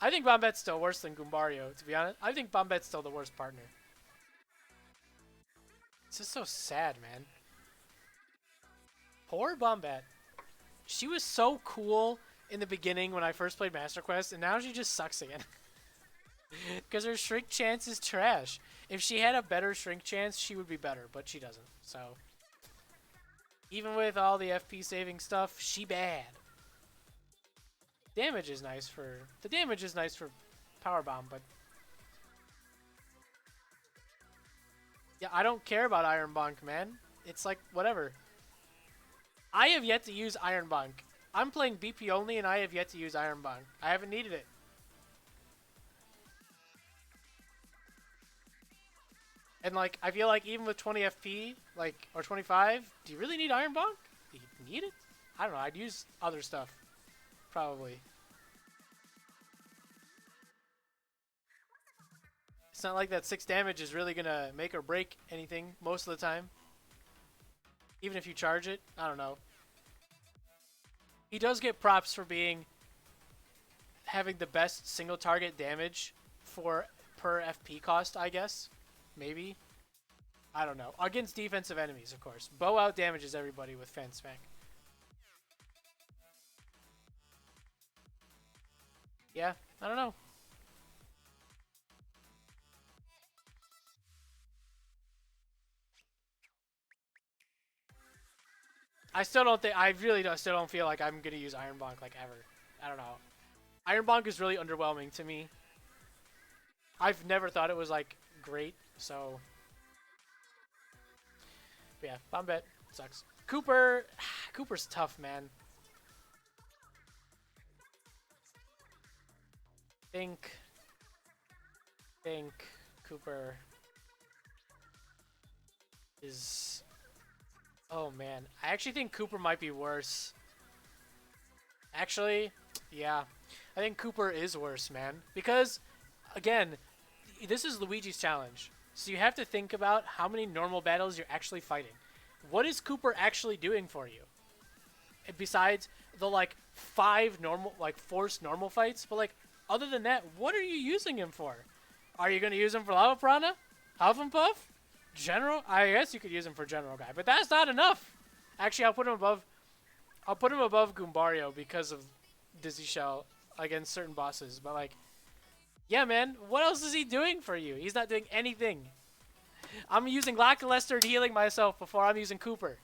I think Bombette's still worse than Goombario, to be honest. I think Bombette's still the worst partner. It's just so sad, man. Poor Bombette. She was so cool in the beginning when I first played Master Quest, and now she just sucks again. Because her shrink chance is trash. If she had a better shrink chance, she would be better, but she doesn't. So, even with all the FP saving stuff, she bad. Damage is nice for Power Bomb, but yeah, I don't care about Iron Bonk, man. It's like whatever. I have yet to use Iron Bonk. I'm playing BP only, and I have yet to use Iron Bonk. I haven't needed it. And like, I feel like even with 20 FP, like, or 25, do you really need Iron Bonk? Do you need it? I don't know. I'd use other stuff. Probably. It's not like that 6 damage is really gonna make or break anything most of the time. Even if you charge it, I don't know. He does get props for having the best single target damage for per FP cost, I guess. Maybe. I don't know. Against defensive enemies, of course. Bow out damages everybody with Fan Smack. Yeah, I don't know. I still don't think, I really still don't feel like I'm going to use Iron Bonk like ever. I don't know. Iron Bonk is really underwhelming to me. I've never thought it was like great, so. But yeah, Bombette sucks. Cooper, Cooper's tough, man. Think Cooper is. Oh man, I actually think Cooper might be worse. Actually, yeah, I think Cooper is worse, man. Because, again, this is Luigi's challenge. So you have to think about how many normal battles you're actually fighting. What is Cooper actually doing for you? Besides the, like, 5 normal, like, forced normal fights. But, like, other than that, what are you using him for? Are you going to use him for Lava Piranha? Huff and Puff? General? I guess you could use him for General Guy. But that's not enough. Actually, I'll put him above Goombario because of Dizzy Shell against certain bosses. But, like, yeah, man, what else is he doing for you? He's not doing anything. I'm using Lackluster healing myself before I'm using Cooper.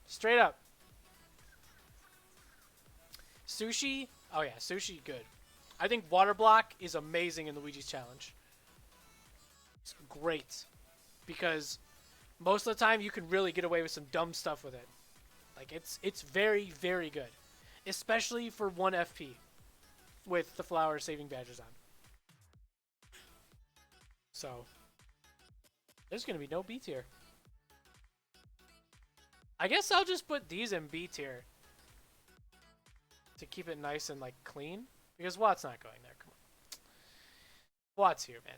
Straight up. Sushi? Oh, yeah, Sushi, good. I think Water Block is amazing in Luigi's Challenge. It's great. Because most of the time you can really get away with some dumb stuff with it. Like, it's very, very good. Especially for 1 FP with the flower saving badges on. So, there's going to be no B tier. I guess I'll just put these in B tier to keep it nice and, like, clean. Because Watt's not going there. Come on. Watt's here, man.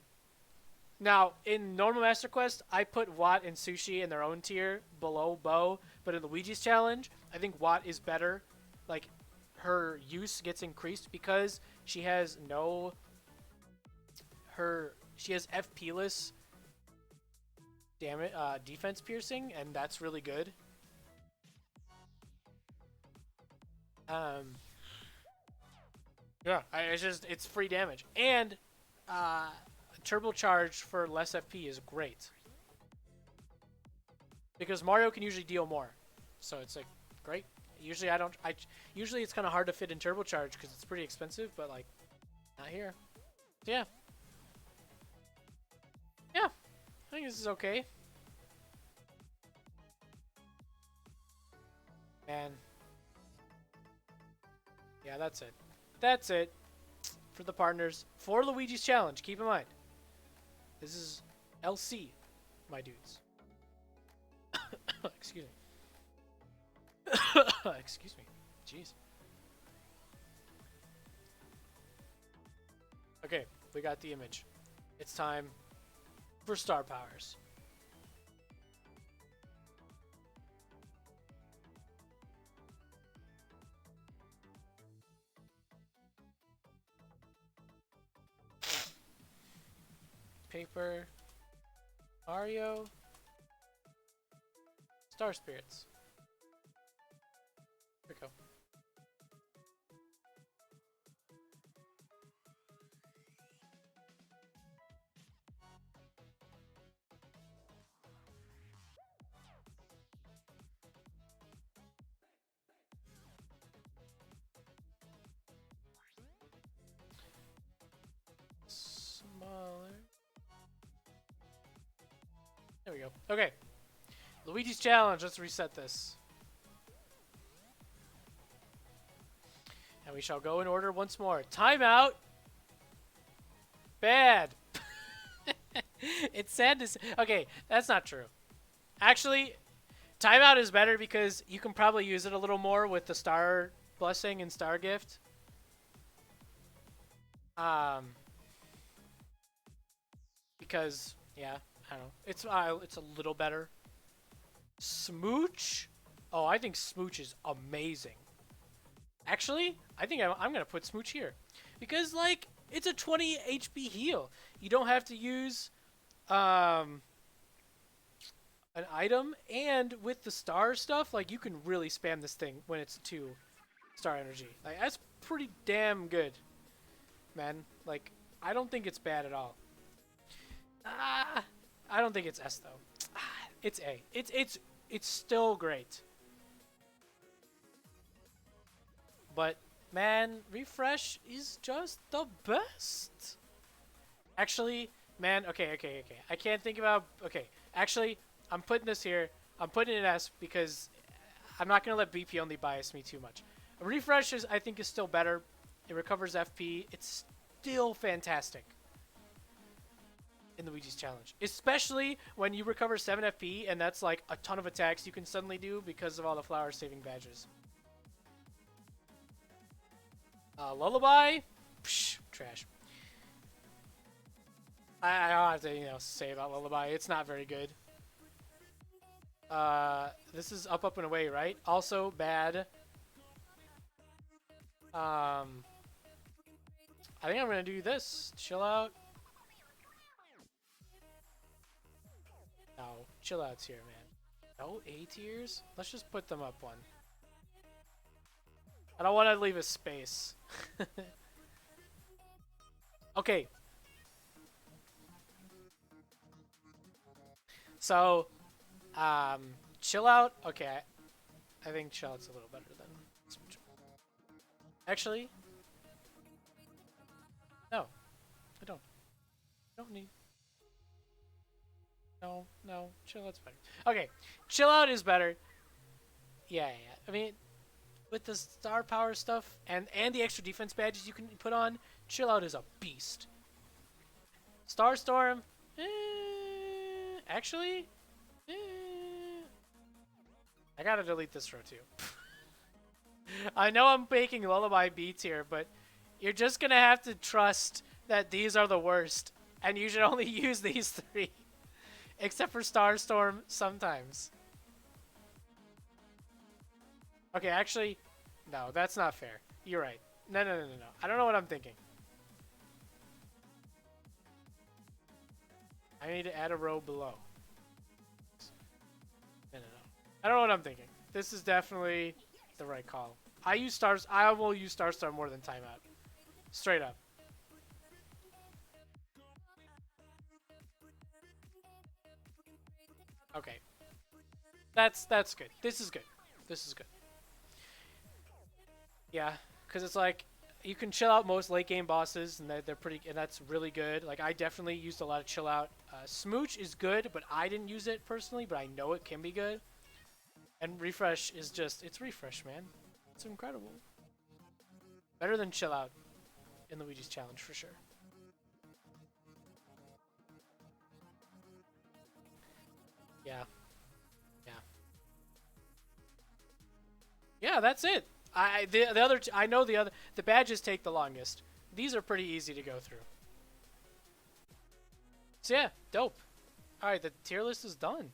Now, in normal Master Quest, I put Watt and Sushi in their own tier below Bo. But in Luigi's Challenge, I think Watt is better. Like, her use gets increased because she has no... She has FP-less defense piercing, and that's really good. Yeah, it's free damage. And turbocharge for less FP is great. Because Mario can usually deal more. So it's like great. Usually usually it's kind of hard to fit in turbocharge because it's pretty expensive, but like not here. So yeah. Yeah. I think this is okay. Man. Yeah, that's it. That's it for the partners for Luigi's Challenge. Keep in mind, this is LC, my dudes. Excuse me. Excuse me. Jeez. Okay, we got the image. It's time for star powers. Paper, Mario, Star Spirits. Here we go. Smaller. There we go. Okay. Luigi's Challenge. Let's reset this. And we shall go in order once more. Timeout. Bad. It's sad to say. Okay, that's not true. Actually, timeout is better because you can probably use it a little more with the Star Blessing and Star Gift. because yeah, I don't know. It's a little better. Smooch. Oh, I think Smooch is amazing. Actually, I think I'm gonna put Smooch here because like it's a 20 HP heal. You don't have to use an item, and with the star stuff, like you can really spam this thing when it's 2 star energy. Like that's pretty damn good, man. Like I don't think it's bad at all. I don't think it's S though. It's A. It's still great. But man, refresh is just the best. Actually, man, okay. I can't think about actually, I'm putting this here. I'm putting it in S because I'm not gonna let BP only bias me too much. Refresh is I think is still better. It recovers FP. It's still fantastic in the Luigi's challenge, especially when you recover 7 FP and that's like a ton of attacks you can suddenly do because of all the flower saving badges. Lullaby, psh, trash. I don't have to say about Lullaby. It's not very good. This is up and away, right? Also bad. I think I'm gonna do this. Chill out. No, chill out's here, man. No A tiers? Let's just put them up one. I don't want to leave a space. Okay. So, chill out. Okay, I think chill out's a little better than Smooch. Actually, no, I don't. I don't need. No, chill out's better. Okay, chill out is better. Yeah. I mean, with the star power stuff and the extra defense badges you can put on, chill out is a beast. Starstorm, actually, I gotta delete this row too. I know I'm making Lullaby beats here, but you're just gonna have to trust that these are the worst, and you should only use these 3. Except for Starstorm sometimes. Okay, actually, no, that's not fair. You're right. No. I don't know what I'm thinking. I need to add a row below. No. I don't know what I'm thinking. This is definitely the right call. I will use Starstorm more than Timeout. Straight up. Okay. That's good. This is good. Yeah, because it's like you can chill out most late game bosses, and they're pretty, and that's really good. Like I definitely used a lot of chill out. Smooch is good, but I didn't use it personally, but I know it can be good. And refresh is it's refresh, man. It's incredible. Better than chill out in Luigi's challenge for sure. Yeah. Yeah, that's it. The badges take the longest. These are pretty easy to go through. So yeah, dope. All right, the tier list is done.